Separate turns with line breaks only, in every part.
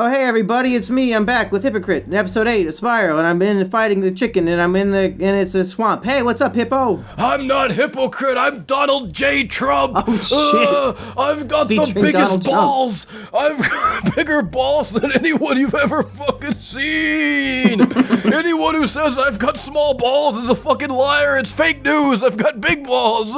Oh, hey everybody, it's me. I'm back with Hypocrite in episode 8 of Spyro, and I'm in fighting the chicken, and it's a swamp. Hey, what's up, Hippo?
I'm not Hypocrite, I'm Donald J. Trump.
Oh, shit.
I've got
Featuring
the biggest
Donald Trump.
balls. I've got bigger balls than anyone you've ever fucking seen. Anyone who says I've got small balls is a fucking liar. It's fake news. I've got big balls.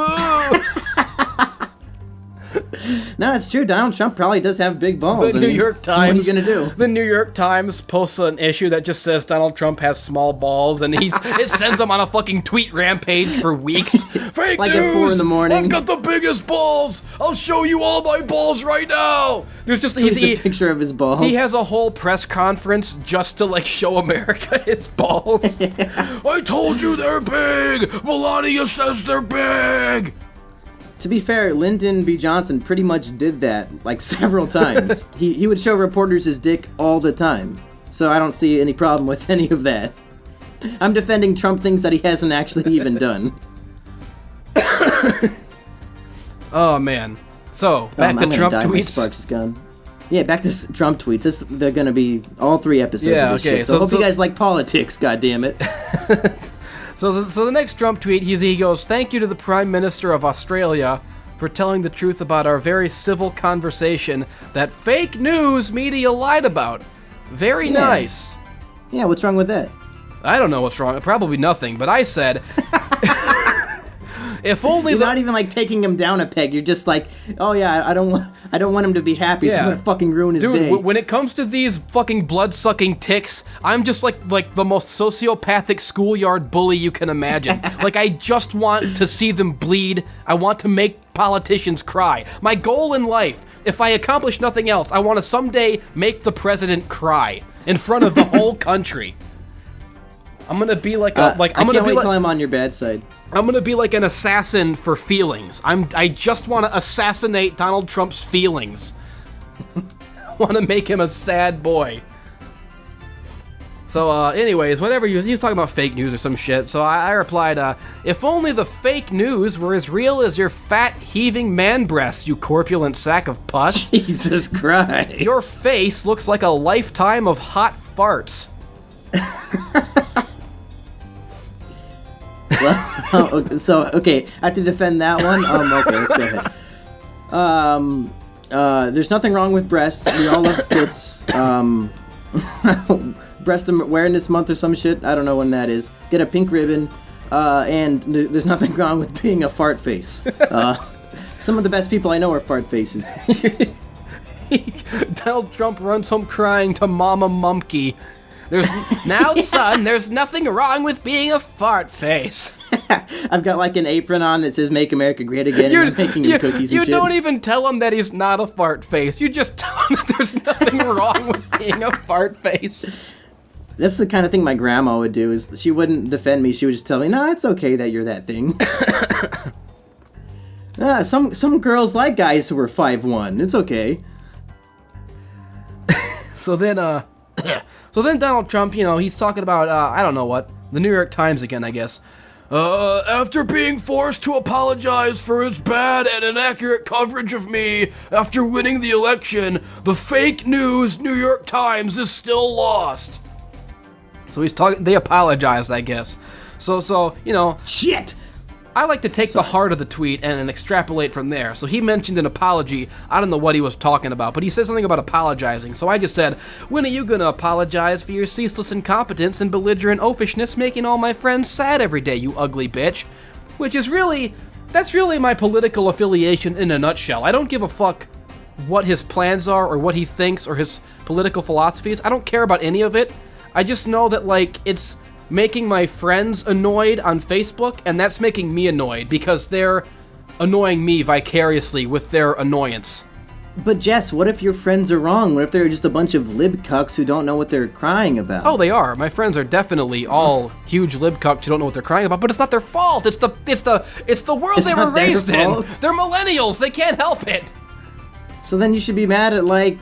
No, it's true. Donald Trump probably does have big balls.
The New York Times.
What are you gonna do?
The New York Times posts an issue that just says Donald Trump has small balls, and it sends him on a fucking tweet rampage for weeks. Fake
like
news!
at 4 in the morning.
I've got the biggest balls. I'll show you all my balls right now. There's just
He's a picture of his balls.
He has a whole press conference just to like show America his balls. I told you they're big. Melania says they're big.
To be fair, Lyndon B. Johnson pretty much did that, like, several times. he would show reporters his dick all the time. So I don't see any problem with any of that. I'm defending Trump things that he hasn't actually even done.
Oh, man. So, back to Trump tweets.
My sparks is gone. Yeah, back to Trump tweets. They're gonna be all 3 episodes of this shit. So hope you guys like politics, goddammit.
So the next Trump tweet, he goes, "Thank you to the Prime Minister of Australia for telling the truth about our very civil conversation that fake news media lied about. Very nice."
Yeah, what's wrong with that?
I don't know what's wrong. Probably nothing. But I said, if only
You're not even like taking him down a peg. You're just like, oh yeah, I don't want him to be happy. So I'm gonna fucking ruin his day.
Dude, when it comes to these fucking blood-sucking ticks, I'm just like the most sociopathic schoolyard bully you can imagine. Like, I just want to see them bleed. I want to make politicians cry. My goal in life, if I accomplish nothing else, I want to someday make the president cry in front of the whole country. I'm gonna be like a
I can't wait till I'm on your bad side.
I'm gonna be like an assassin for feelings. I just want to assassinate Donald Trump's feelings. I want to make him a sad boy. So, anyways, whatever, he was talking about fake news or some shit, so I replied, if only the fake news were as real as your fat, heaving man breasts, you corpulent sack of pus.
Jesus Christ.
Your face looks like a lifetime of hot farts.
Well, so, okay, I have to defend that one? Okay, let's go ahead. There's nothing wrong with breasts. We all love tits. Breast Awareness Month or some shit. I don't know when that is. Get a pink ribbon. And there's nothing wrong with being a fart face. Some of the best people I know are fart faces.
Donald Trump runs home crying to Mama Mumkey. Now, son, there's nothing wrong with being a fart face.
I've got like an apron on that says "Make America Great Again," and I'm making him cookies and shit.
You don't even tell him that he's not a fart face. You just tell him that there's nothing wrong with being a fart face.
That's the kind of thing my grandma would do. Is she wouldn't defend me. She would just tell me, "No, it's okay that you're that thing." Some girls like guys who are 5'1". It's okay.
So then Donald Trump, he's talking about, I don't know what, the New York Times again, I guess. After being forced to apologize for his bad and inaccurate coverage of me after winning the election, the fake news New York Times is still lost. So they apologized, I guess. So,
Shit!
I like to take the heart of the tweet and extrapolate from there. So he mentioned an apology. I don't know what he was talking about, but he said something about apologizing. So I just said, when are you gonna apologize for your ceaseless incompetence and belligerent oafishness making all my friends sad every day, you ugly bitch? Which is that's really my political affiliation in a nutshell. I don't give a fuck what his plans are or what he thinks or his political philosophies. I don't care about any of it. I just know that, it's making my friends annoyed on Facebook, and that's making me annoyed because they're annoying me vicariously with their annoyance.
But Jess, what if your friends are wrong? What if they're just a bunch of libcucks who don't know what they're crying about?
Oh, they are. My friends are definitely all huge libcucks who don't know what they're crying about, but it's not their fault. It's the world they were raised in. They're millennials. They can't help it.
So then you should be mad at like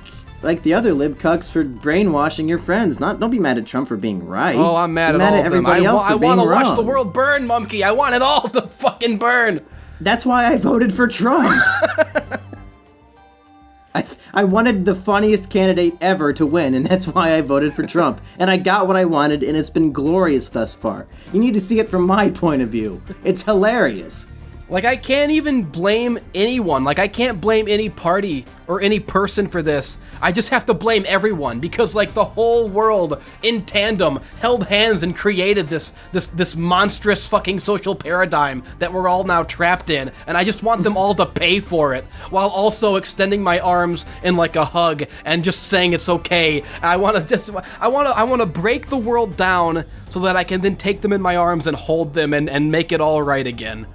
the other libcucks for brainwashing your friends. Don't be mad at Trump for being right.
Oh, I'm mad at all of them. I want to watch the world burn, Mumkey. I want it all to fucking burn.
That's why I voted for Trump. I wanted the funniest candidate ever to win, and that's why I voted for Trump. And I got what I wanted, and it's been glorious thus far. You need to see it from my point of view. It's hilarious.
Like, I can't even blame anyone. Like, I can't blame any party or any person for this. I just have to blame everyone because, like, the whole world in tandem held hands and created this monstrous fucking social paradigm that we're all now trapped in. And I just want them all to pay for it while also extending my arms in like a hug and just saying it's okay. I want to break the world down so that I can then take them in my arms and hold them and make it all right again.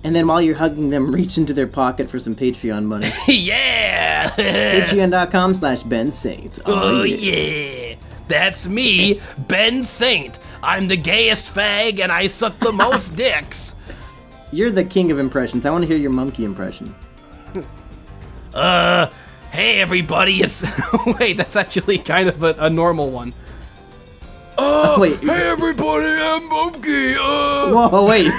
And then while you're hugging them, reach into their pocket for some Patreon money.
Yeah!
Patreon.com/Ben Saint.
Oh yeah! That's me, Ben Saint. I'm the gayest fag and I suck the most dicks.
You're the king of impressions. I want to hear your Mumkey impression.
Hey everybody, it's... Wait, that's actually kind of a normal one.
Wait.
Hey everybody, I'm Mumkey.
Whoa, wait.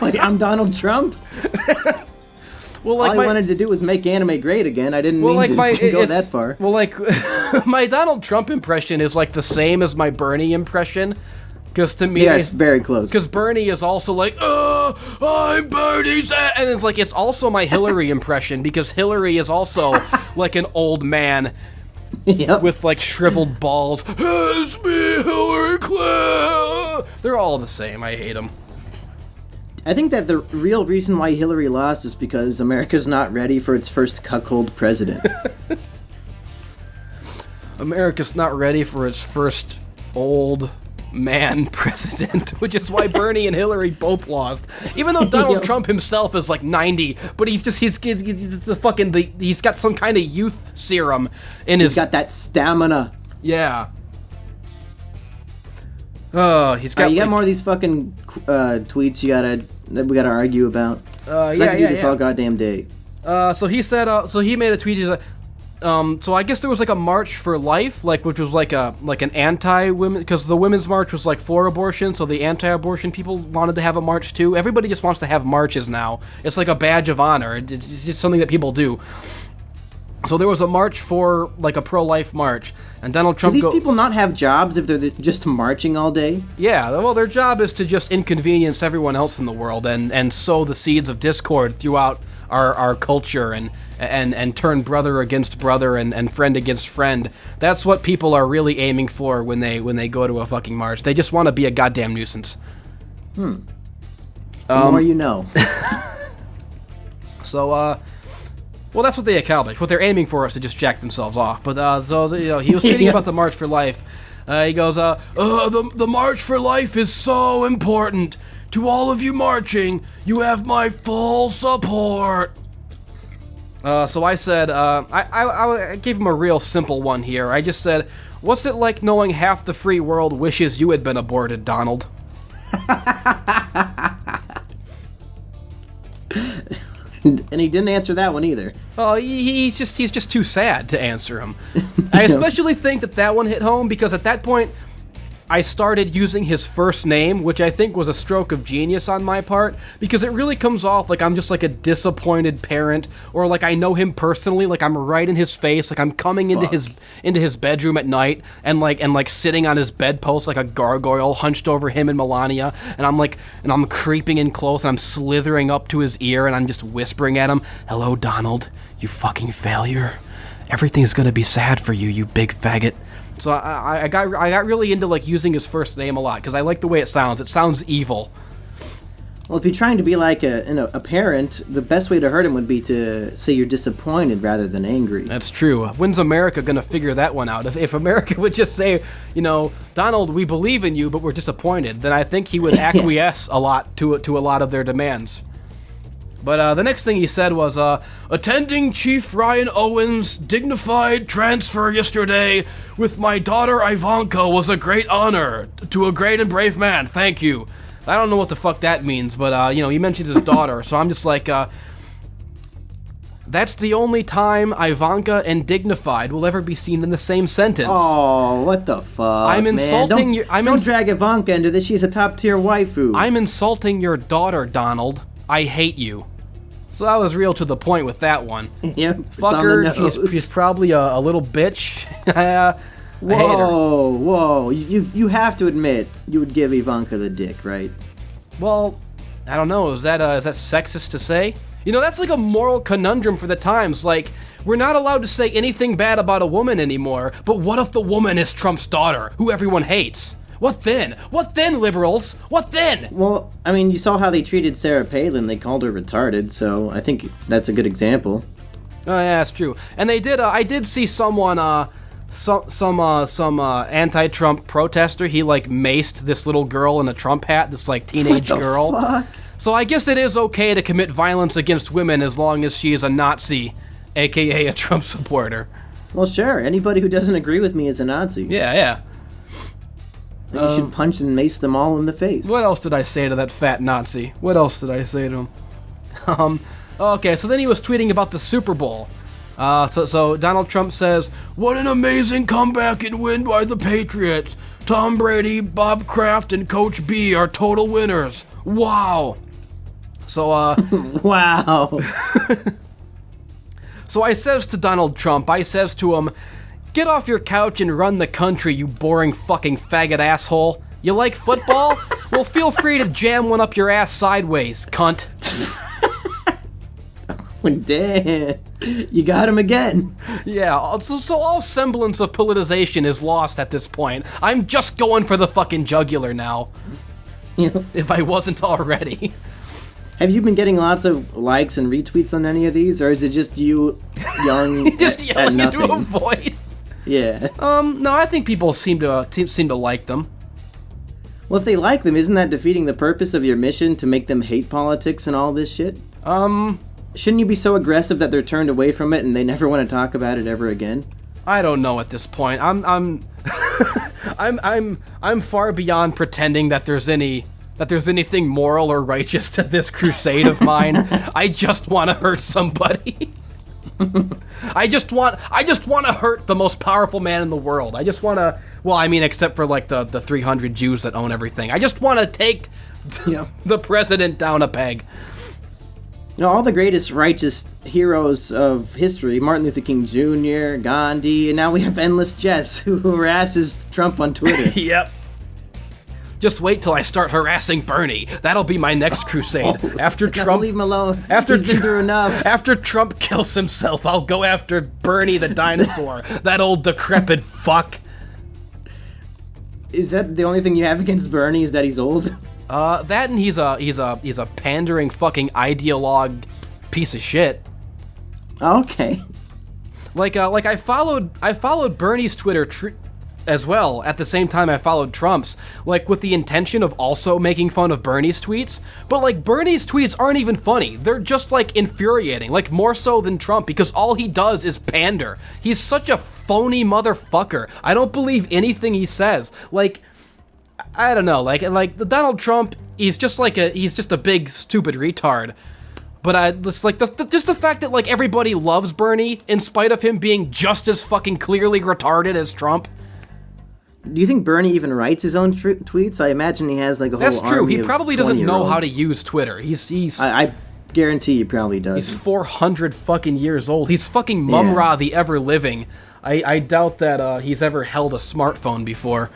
Wait, I'm Donald Trump?
Well, like
all I wanted to do was make anime great again. I didn't mean to go that far.
Well, like, my Donald Trump impression is like the same as my Bernie impression. Because to me,
it's very close.
Because Bernie is also like, I'm Bernie, and it's like it's also my Hillary impression because Hillary is also like an old man.
Yep.
With like shriveled balls. It's me, Hillary Clinton. They're all the same. I hate them.
I think that the real reason why Hillary lost is because America's not ready for its first cuckold president.
America's not ready for its first old man president, which is why Bernie and Hillary both lost. Even though Donald Trump himself is like 90, but he's got some kind of youth serum in his.
He's got that stamina.
Yeah. Oh, he's got.
You got more of these fucking tweets we gotta argue about. I can do this all goddamn day.
So he said. So he made a tweet. He's like. So I guess there was like a march for life, like which was like an anti-women, because the women's march was like for abortion, so the anti-abortion people wanted to have a march too. Everybody just wants to have marches now. It's like a badge of honor. It's just something that people do. So there was a march for like a pro-life march, and Donald Trump.
Do these people not have jobs if they're just marching all day?
Yeah, well, their job is to just inconvenience everyone else in the world and sow the seeds of discord throughout our culture and turn brother against brother and friend against friend. That's what people are really aiming for when they go to a fucking march. They just want to be a goddamn nuisance.
The more you know.
So, well, that's what they accomplish. What they're aiming for is to just jack themselves off. But so he was tweeting about the March for Life. He goes, the March for Life is so important. To all of you marching, you have my full support. So I said, I gave him a real simple one here. I just said, what's it like knowing half the free world wishes you had been aborted, Donald?
And he didn't answer that one either.
Oh, he's just too sad to answer him. I especially think that one hit home because at that point, I started using his first name, which I think was a stroke of genius on my part, because it really comes off like I'm just like a disappointed parent, or like I know him personally, like I'm right in his face, like I'm coming into his bedroom at night and like sitting on his bedpost like a gargoyle, hunched over him and Melania, and I'm creeping in close and I'm slithering up to his ear and I'm just whispering at him, "Hello, Donald, you fucking failure. Everything's gonna be sad for you, you big faggot." So I got really into like using his first name a lot because I like the way it sounds. It sounds evil.
Well, if you're trying to be like a parent, the best way to hurt him would be to say you're disappointed rather than angry.
That's true. When's America gonna figure that one out? If America would just say, Donald, we believe in you, but we're disappointed, then I think he would acquiesce a lot to a lot of their demands. But the next thing he said was, attending Chief Ryan Owens' dignified transfer yesterday with my daughter Ivanka was a great honor to a great and brave man. Thank you. I don't know what the fuck that means, but, he mentioned his daughter, so I'm just like, that's the only time Ivanka and dignified will ever be seen in the same sentence.
Oh, what the fuck,
I'm insulting
you. Don't drag Ivanka into this. She's a top-tier waifu.
I'm insulting your daughter, Donald. I hate you. So I was real to the point with that one.
Yep.
Fuck her. She's probably a little bitch. I hate her.
Whoa. You have to admit you would give Ivanka the dick, right?
Well, I don't know. Is that sexist to say? You know, that's like a moral conundrum for the times. Like, we're not allowed to say anything bad about a woman anymore, but what if the woman is Trump's daughter, who everyone hates? What then? What then, liberals? What then?
Well, I mean, you saw how they treated Sarah Palin. They called her retarded, so I think that's a good example.
Oh, yeah, that's true. And they did, I did see someone, some anti-Trump protester, he, like, maced this little girl in a Trump hat, this, like, teenage girl.
Fuck?
So I guess it is okay to commit violence against women as long as she is a Nazi, aka a Trump supporter.
Well, sure. Anybody who doesn't agree with me is a Nazi.
Yeah.
And you should punch and mace them all in the face.
What else did I say to that fat Nazi? What else did I say to him? Okay, so then he was tweeting about the Super Bowl. So Donald Trump says, "What an amazing comeback and win by the Patriots. Tom Brady, Bob Kraft, and Coach B are total winners. Wow." So,
Wow.
So I says to Donald Trump, I says to him, "Get off your couch and run the country, you boring fucking faggot asshole. You like football? Well, feel free to jam one up your ass sideways, cunt."
Damn. You got him again.
Yeah, so all semblance of politicization is lost at this point. I'm just going for the fucking jugular now. If I wasn't already.
Have you been getting lots of likes and retweets on any of these, or is it just you young
Just
at
yelling
nothing?
into a void.
Yeah.
No, I think people seem to like them.
Well, if they like them, isn't that defeating the purpose of your mission to make them hate politics and all this shit? Shouldn't you be so aggressive that they're turned away from it and they never want to talk about it ever again?
I don't know at this point. I'm I'm far beyond pretending that there's anything moral or righteous to this crusade of mine. I just want to hurt somebody. I just want to hurt the most powerful man in the world. I just want to, well, I mean, except for like the 300 Jews that own everything. I just want to take the president down a peg.
You know, all the greatest righteous heroes of history, Martin Luther King Jr., Gandhi, and now we have Endless Jess, who harasses Trump on Twitter.
Yep. Just wait till I start harassing Bernie. That'll be my next crusade. After Trump,
leave him alone.
After
He's been through enough.
After Trump kills himself, I'll go after Bernie the dinosaur. That old decrepit fuck.
Is that the only thing you have against Bernie? Is that he's old?
That and he's a pandering fucking ideologue piece of shit.
Okay.
Like I followed Bernie's Twitter as well at the same time I followed Trump's, like with the intention of also making fun of Bernie's tweets. But like Bernie's tweets aren't even funny. They're just like infuriating, like more so than Trump, because all he does is pander. He's such a phony motherfucker. I don't believe anything he says. Like, I don't know, like the Donald Trump, he's just a big stupid retard. But just like just the fact that like everybody loves Bernie in spite of him being just as fucking clearly retarded as Trump.
Do you think Bernie even writes his own tweets? I imagine he has like a whole
That's true.
army
He
of
probably doesn't know how to
20-year-olds.
use Twitter. He's
I guarantee he probably does.
he's 400 fucking years old. He's fucking Mum-Ra the ever living. I doubt that he's ever held a smartphone before.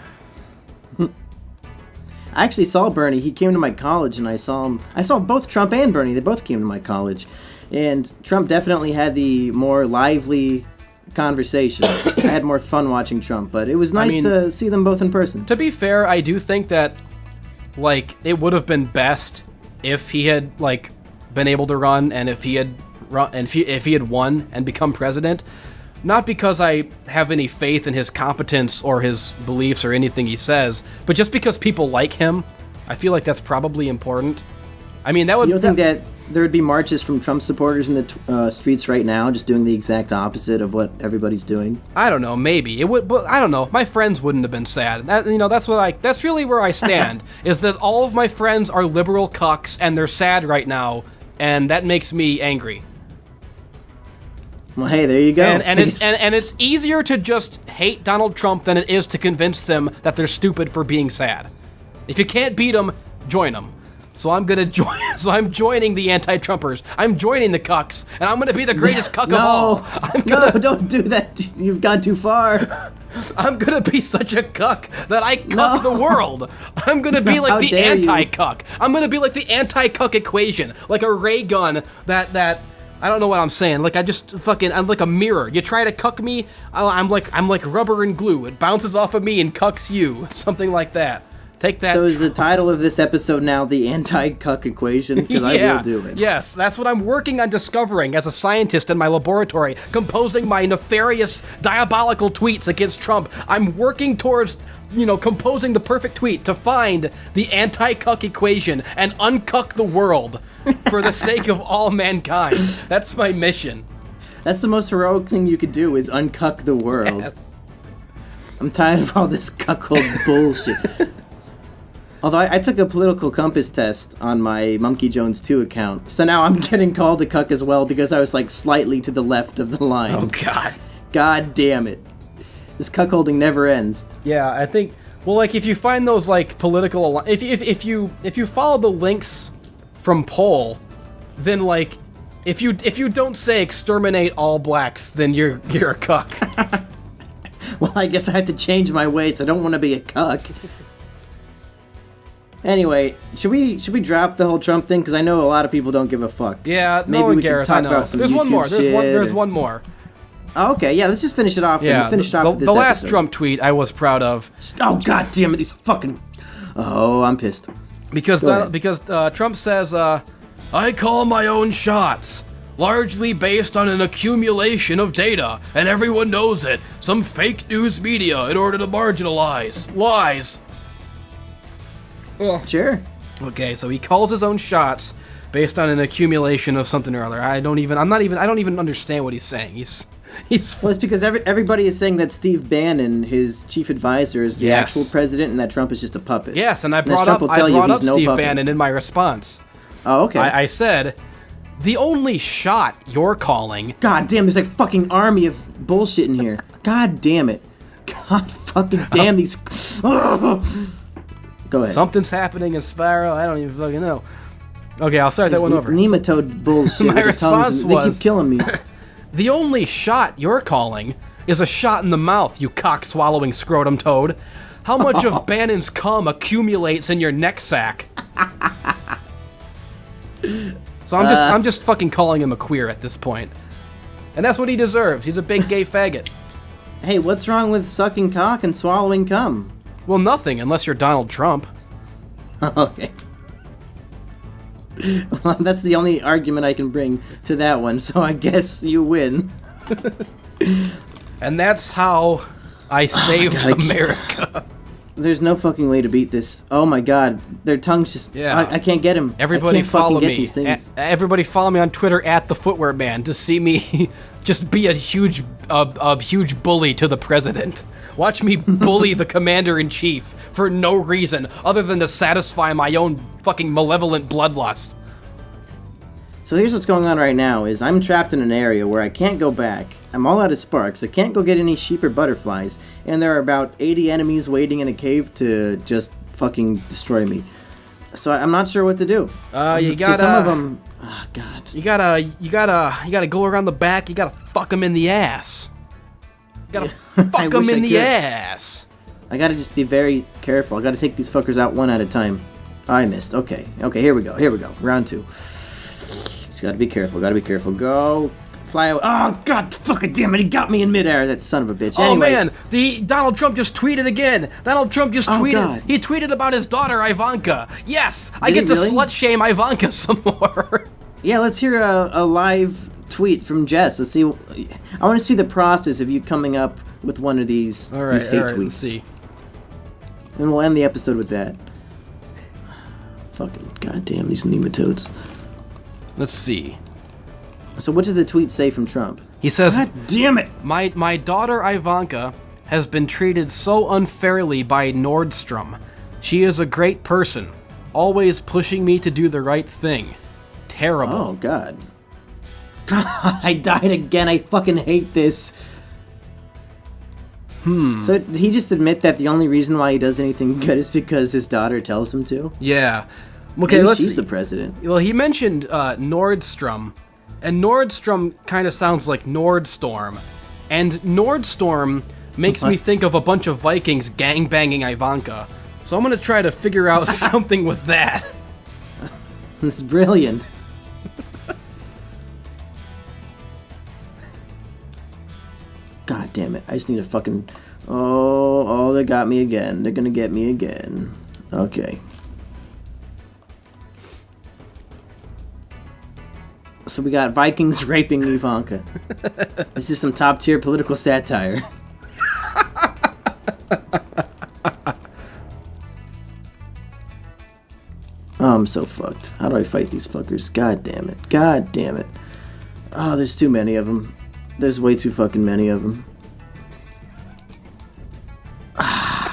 I actually saw Bernie. He came to my college, and I saw him. I saw both Trump and Bernie. They both came to my college, and Trump definitely had the more lively conversation. I had more fun watching Trump, but it was nice to see them both in person.
To be fair, I do think that like it would have been best if he had like been able to run, and if he had if he had won and become president. Not because I have any faith in his competence or his beliefs or anything he says, but just because people like him. I feel like that's probably important. I mean, that would.
You don't think that there would be marches from Trump supporters in the streets right now, just doing the exact opposite of what everybody's doing?
I don't know. Maybe it would, but I don't know. My friends wouldn't have been sad. That's really where I stand. Is that all of my friends are liberal cucks and they're sad right now, and that makes me angry.
Well, hey, there you go.
And it's easier to just hate Donald Trump than it is to convince them that they're stupid for being sad. If you can't beat them, join them. So I'm gonna join. So I'm joining the anti-Trumpers. I'm joining the cucks, and I'm gonna be the greatest cuck of all.
No, don't do that. You've gone too far.
I'm gonna be such a cuck that I cuck the world. I'm gonna be like the anti-cuck. I'm gonna be like the anti-cuck equation, like a ray gun that. I don't know what I'm saying. Like I'm like a mirror. You try to cuck me, I'm like rubber and glue. It bounces off of me and cucks you. Something like that. Take that.
So is the title of this episode now the Anti-Cuck equation? Because I will do it.
Yes, that's what I'm working on discovering as a scientist in my laboratory, composing my nefarious, diabolical tweets against Trump. I'm working towards, composing the perfect tweet to find the anti-cuck equation and uncuck the world for the sake of all mankind. That's my mission.
That's the most heroic thing you could do, is uncuck the world.
Yes.
I'm tired of all this cuckold bullshit. Although I took a political compass test on my Mumkey Jones 2 account, so now I'm getting called a cuck as well because I was like slightly to the left of the line.
Oh God.
God damn it. This cuckolding never ends.
Yeah, I think. Well, like if you find those like political, if you follow the links from Poll, then like if you don't say exterminate all blacks, then you're a cuck.
Well, I guess I have to change my ways. I don't want to be a cuck. Anyway, should we drop the whole Trump thing? Because I know a lot of people don't give a fuck.
Yeah,
maybe we can talk about some
There's
YouTube
one more. There's
shit.
one more.
Oh, okay, yeah, let's just finish it off.
Yeah,
We'll finish it off with this
the last
episode.
Trump tweet I was proud of.
Oh God damn it! These fucking. Oh, I'm pissed.
Because Trump says, I call my own shots, largely based on an accumulation of data, and everyone knows it. Some fake news media in order to marginalize lies.
Sure.
Okay, so he calls his own shots based on an accumulation of something or other. I don't even understand what he's saying.
Well, it's because everybody is saying that Steve Bannon, his chief advisor, is the actual president, and that Trump is just a puppet.
Yes, and I brought up Steve Bannon in my response.
Oh, okay.
I said, the only shot you're calling.
God damn, there's like fucking army of bullshit in here. God damn it. God fucking damn these. Go ahead.
Something's happening in Spyro. I don't even fucking know. Okay, I'll start that one over.
Nematode bullshit.
My response was,
they keep killing me.
The only shot you're calling is a shot in the mouth, you cock-swallowing scrotum toad. How much of Bannon's cum accumulates in your neck sack? So I'm just fucking calling him a queer at this point. And that's what he deserves. He's a big gay faggot.
Hey, what's wrong with sucking cock and swallowing cum?
Well, nothing, unless you're Donald Trump.
Okay. Well, that's the only argument I can bring to that one, so I guess you win.
And that's how I saved America.
There's no fucking way to beat this. Oh my god, their tongues just...
Yeah.
I can't get him.
Everybody
I can't
follow
fucking
me.
Get these things.
Everybody follow me on Twitter at @thefootwearman to see me just be a huge bully to the president. Watch me bully the commander-in-chief for no reason other than to satisfy my own fucking malevolent bloodlust.
So here's what's going on right now is I'm trapped in an area where I can't go back. I'm all out of sparks. I can't go get any sheep or butterflies. And there are about 80 enemies waiting in a cave to just fucking destroy me. So I'm not sure what to do.
You gotta...
Some of them... Oh, God.
You gotta go around the back. You gotta fuck them in the ass. You gotta fuck them in the ass.
I gotta just be very careful. I gotta take these fuckers out one at a time. I missed. Okay, here we go. Round 2. Just gotta be careful. Go. Fly away. Oh, God fucking damn it. He got me in midair, that son of a bitch.
Oh,
anyway.
man. Donald Trump just tweeted again. Donald Trump just tweeted.
God.
He tweeted about his daughter, Ivanka. Yes, I get to
really?
slut shame Ivanka some more.
Yeah, let's hear a live tweet from Jess. Let's see. I want to see the process of you coming up with one of these hate tweets.
Let's see.
And we'll end the episode with that. Fucking goddamn these nematodes.
Let's see.
So what does the tweet say from Trump?
He says,
God damn it!
My daughter Ivanka has been treated so unfairly by Nordstrom. She is a great person, always pushing me to do the right thing. Terrible.
Oh, God. God, I died again. I fucking hate this. So did he just admit that the only reason why he does anything good is because his daughter tells him to?
Yeah. Okay,
Maybe
let's
she's
see.
the president.
Well, he mentioned Nordstrom, and Nordstrom kind of sounds like Nordstorm, and Nordstorm makes me think of a bunch of Vikings gangbanging Ivanka. So I'm gonna try to figure out something with that.
That's brilliant. God damn it! I just need a fucking. Oh, they got me again. They're gonna get me again. Okay. So we got Vikings raping Ivanka. This is some top tier political satire. Oh, I'm so fucked. How do I fight these fuckers? God damn it. God damn it. Oh, there's too many of them. There's way too fucking many of them.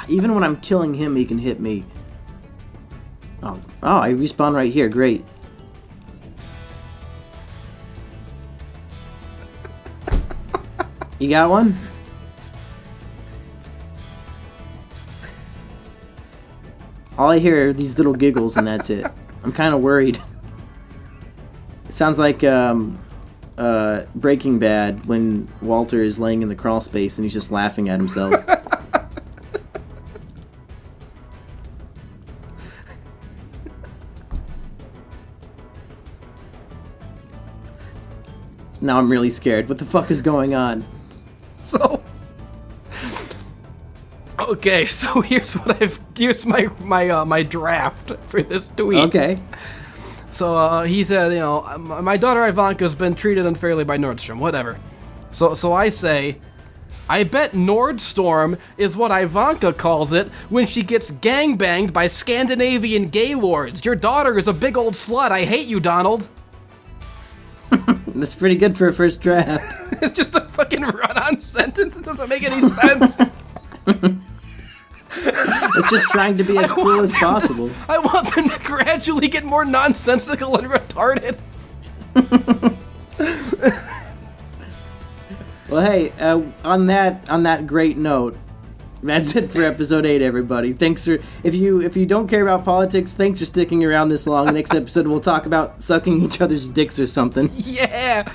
Even when I'm killing him, he can hit me. Oh, I respawn right here. Great. You got one? All I hear are these little giggles, and that's it. I'm kind of worried. It sounds like Breaking Bad when Walter is laying in the crawl space and he's just laughing at himself. Now I'm really scared. What the fuck is going on?
So, okay, so here's my draft for this tweet.
Okay.
So he said, you know, my daughter Ivanka's been treated unfairly by Nordstrom. Whatever. So I say, I bet Nordstorm is what Ivanka calls it when she gets gangbanged by Scandinavian gaylords. Your daughter is a big old slut. I hate you, Donald.
That's pretty good for a first draft.
It's just a fucking run-on sentence. It doesn't make any sense.
It's just trying to be as cool as possible.
I want them to gradually get more nonsensical and retarded.
Well, hey, on that great note, that's it for episode 8, everybody. Thanks for if you don't care about politics, thanks for sticking around this long. Next episode we'll talk about sucking each other's dicks or something.
Yeah.